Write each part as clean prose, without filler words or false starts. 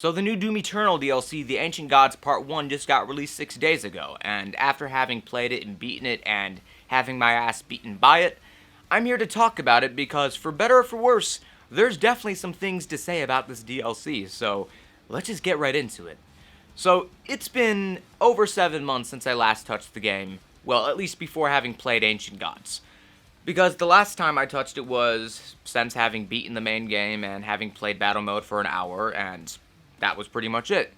So the new Doom Eternal DLC, The Ancient Gods Part 1, just got released 6 days ago, and after having played it and beaten it and having my ass beaten by it, I'm here to talk about it because, for better or for worse, there's definitely some things to say about this DLC, so let's just get right into it. So, it's been over 7 months since I last touched the game, well, at least before having played Ancient Gods. Because the last time I touched it was since having beaten the main game and having played battle mode for an hour, and that was pretty much it.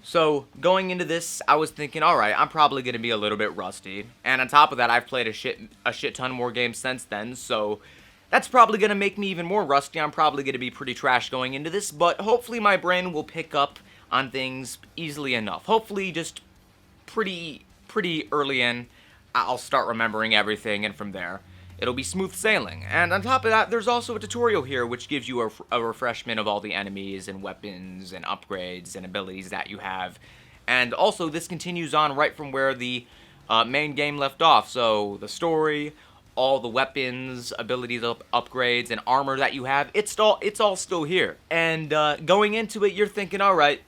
So, going into this, I was thinking, alright, I'm probably going to be a little bit rusty. And on top of that, I've played a shit ton more games since then, so that's probably going to make me even more rusty. I'm probably going to be pretty trash going into this, but hopefully my brain will pick up on things easily enough. Hopefully just pretty early in, I'll start remembering everything, and from there, it'll be smooth sailing. And on top of that, there's also a tutorial here which gives you a refreshment of all the enemies and weapons and upgrades and abilities that you have. And also, this continues on right from where the main game left off. So, the story, all the weapons, abilities, upgrades, and armor that you have, it's all still here. And going into it, you're thinking, alright,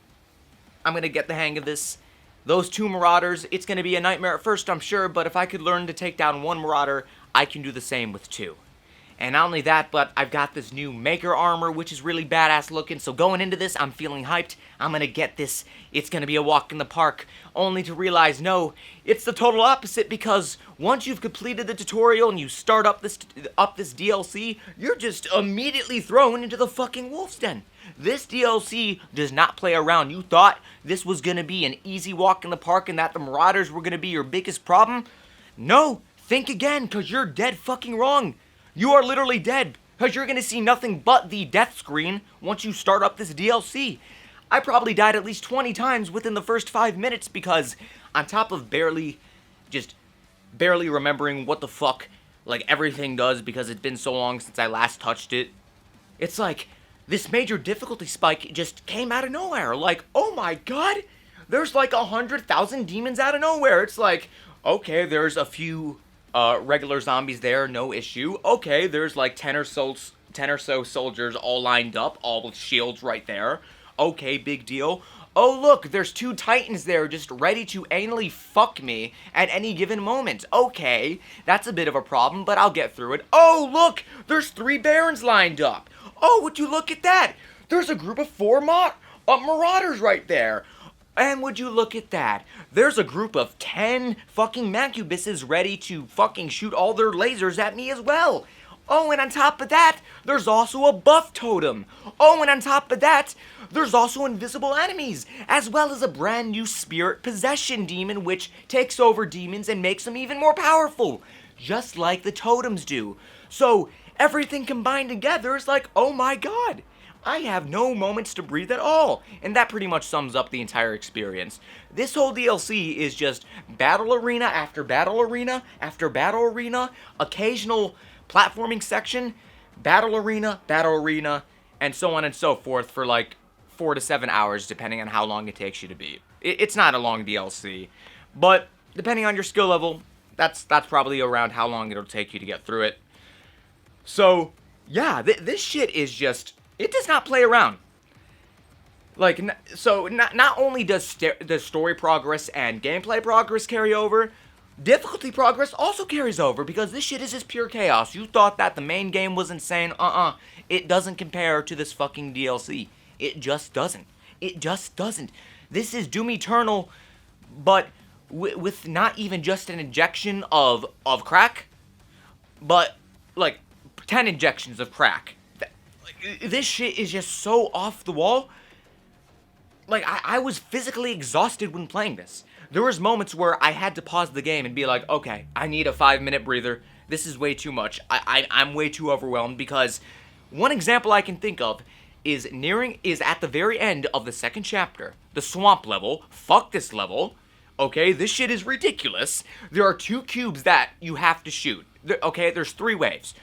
I'm going to get the hang of this. Those two Marauders, it's going to be a nightmare at first, I'm sure, but if I could learn to take down one Marauder, I can do the same with two. And not only that, but I've got this new Maker armor, which is really badass looking, so going into this, I'm feeling hyped. I'm going to get this. It's going to be a walk in the park, only to realize, no, it's the total opposite, because once you've completed the tutorial and you start up this DLC, you're just immediately thrown into the fucking wolf's den. This DLC does not play around. You thought this was going to be an easy walk in the park and that the Marauders were going to be your biggest problem? No, think again, because you're dead fucking wrong. You are literally dead, because you're going to see nothing but the death screen once you start up this DLC. I probably died at least 20 times within the first 5 minutes because, on top of barely remembering what the fuck, like, everything does because it's been so long since I last touched it, it's like, this major difficulty spike just came out of nowhere. Like, oh my god, there's like 100,000 demons out of nowhere. It's like, okay, there's a few regular zombies there, no issue. Okay, there's like 10 or so soldiers all lined up, all with shields right there. Okay, big deal. Oh look, there's 2 titans there just ready to anally fuck me at any given moment. Okay, that's a bit of a problem, but I'll get through it. Oh look, there's 3 barons lined up. Oh, would you look at that? There's a group of 4 marauders right there. And would you look at that? There's a group of 10 fucking Macubuses ready to fucking shoot all their lasers at me as well. Oh, and on top of that, there's also a buff totem. Oh, and on top of that, there's also invisible enemies, as well as a brand new spirit possession demon which takes over demons and makes them even more powerful, just like the totems do. So, everything combined together is like, oh my god, I have no moments to breathe at all. And that pretty much sums up the entire experience. This whole DLC is just battle arena after battle arena after battle arena, occasional platforming section, battle arena, and so on and so forth for like 4 to 7 hours, depending on how long it takes you to beat. It's not a long DLC, but depending on your skill level, that's probably around how long it'll take you to get through it. So, yeah, this shit is just, it does not play around. Like, so not only does the story progress and gameplay progress carry over, difficulty progress also carries over, because this shit is just pure chaos. You thought that the main game was insane. It doesn't compare to this fucking DLC. It just doesn't. It just doesn't. This is Doom Eternal, but with not even just an injection of crack, but, like, 10 injections of crack. This shit is just so off the wall. Like, I was physically exhausted when playing this. There was moments where I had to pause the game and be like, okay, I need a 5-minute breather. This is way too much. I'm way too overwhelmed, because one example I can think of is at the very end of the 2nd chapter. The swamp level. Fuck this level. Okay, this shit is ridiculous. There are 2 cubes that you have to shoot. Okay, there's 3 waves.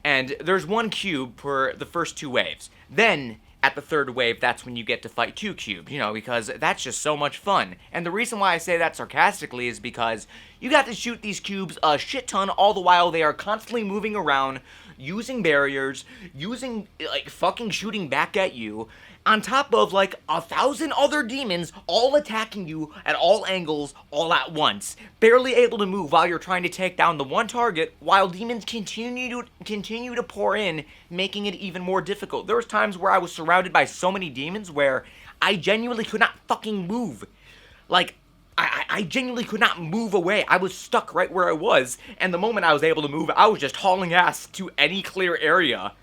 And there's 1 cube per the first 2 waves. Then, at the 3rd wave, that's when you get to fight 2 cubes, you know, because that's just so much fun. And the reason why I say that sarcastically is because you got to shoot these cubes a shit ton all the while they are constantly moving around. using barriers, using, like, fucking shooting back at you, on top of, like, 1,000 other demons all attacking you at all angles all at once, barely able to move while you're trying to take down the one target, while demons continue to pour in, making it even more difficult. There was times where I was surrounded by so many demons where I genuinely could not fucking move. Like, I genuinely could not move away. I was stuck right where I was, and the moment I was able to move, I was just hauling ass to any clear area,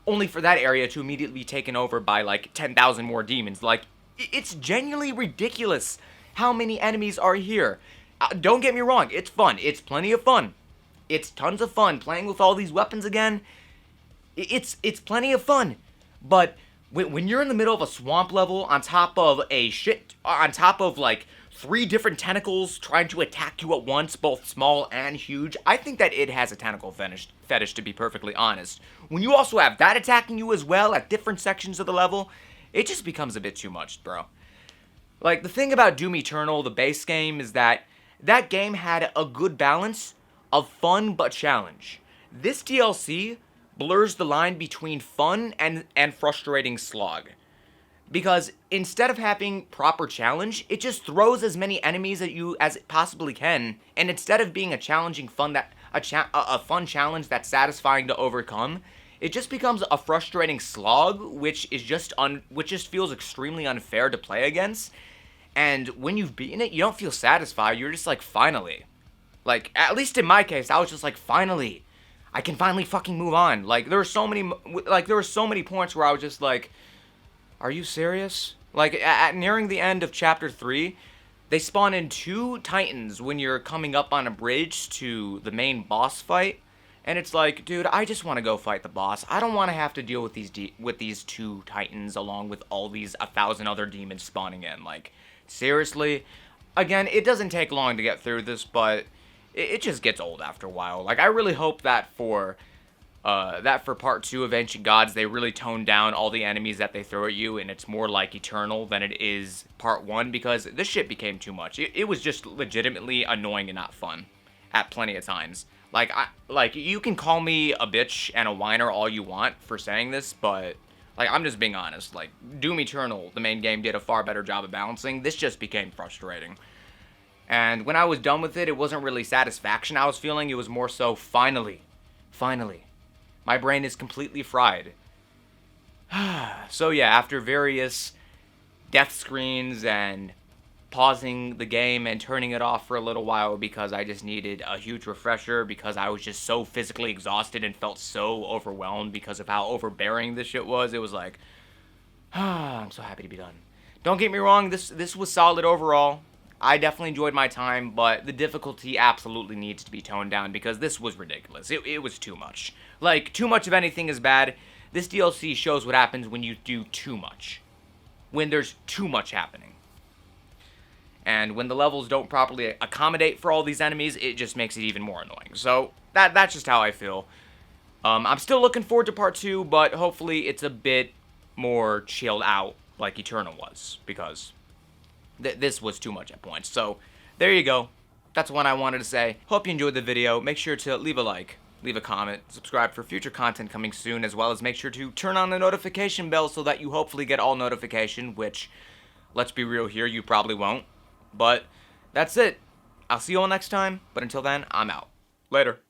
only for that area to immediately be taken over by, like, 10,000 more demons. Like, it's genuinely ridiculous how many enemies are here. Don't get me wrong, it's fun. It's plenty of fun. It's tons of fun playing with all these weapons again. It's plenty of fun. But when you're in the middle of a swamp level on top of like 3 different tentacles trying to attack you at once, both small and huge, I think that it has a tentacle fetish, to be perfectly honest. When you also have that attacking you as well at different sections of the level, it just becomes a bit too much, bro. Like, the thing about Doom Eternal, the base game, is that that game had a good balance of fun but challenge. This DLC blurs the line between fun and frustrating slog. Because instead of having proper challenge, it just throws as many enemies at you as it possibly can, and instead of being a challenging a fun challenge that's satisfying to overcome, it just becomes a frustrating slog, which just feels extremely unfair to play against. And when you've beaten it, you don't feel satisfied. You're just like, finally. Like, at least in my case, I was just like, finally. I can finally fucking move on. Like, there were so many points where I was just like, are you serious? Like, at nearing the end of Chapter 3, they spawn in 2 Titans when you're coming up on a bridge to the main boss fight. And it's like, dude, I just want to go fight the boss. I don't want to have to deal with these 2 Titans along with all these 1,000 other demons spawning in. Like, seriously? Again, it doesn't take long to get through this, but it just gets old after a while. Like, I really hope that for part 2 of Ancient Gods, they really tone down all the enemies that they throw at you, and it's more like Eternal than it is part 1, because this shit became too much. It was just legitimately annoying and not fun at plenty of times. Like, you can call me a bitch and a whiner all you want for saying this, but, like, I'm just being honest. Like, Doom Eternal, the main game, did a far better job of balancing. This just became frustrating. And when I was done with it, it wasn't really satisfaction I was feeling. It was more so, finally. My brain is completely fried. So yeah, after various death screens and pausing the game and turning it off for a little while because I just needed a huge refresher, because I was just so physically exhausted and felt so overwhelmed because of how overbearing this shit was, it was like, I'm so happy to be done. Don't get me wrong, this was solid overall. I definitely enjoyed my time, but the difficulty absolutely needs to be toned down because this was ridiculous. It was too much. Like, too much of anything is bad. This DLC shows what happens when you do too much. When there's too much happening. And when the levels don't properly accommodate for all these enemies, it just makes it even more annoying. So, that's just how I feel. I'm still looking forward to part 2, but hopefully it's a bit more chilled out like Eternal was, because this was too much at points. So, there you go. That's what I wanted to say. Hope you enjoyed the video. Make sure to leave a like, leave a comment, subscribe for future content coming soon, as well as make sure to turn on the notification bell so that you hopefully get all notification, which, let's be real here, you probably won't. But, that's it. I'll see you all next time, but until then, I'm out. Later.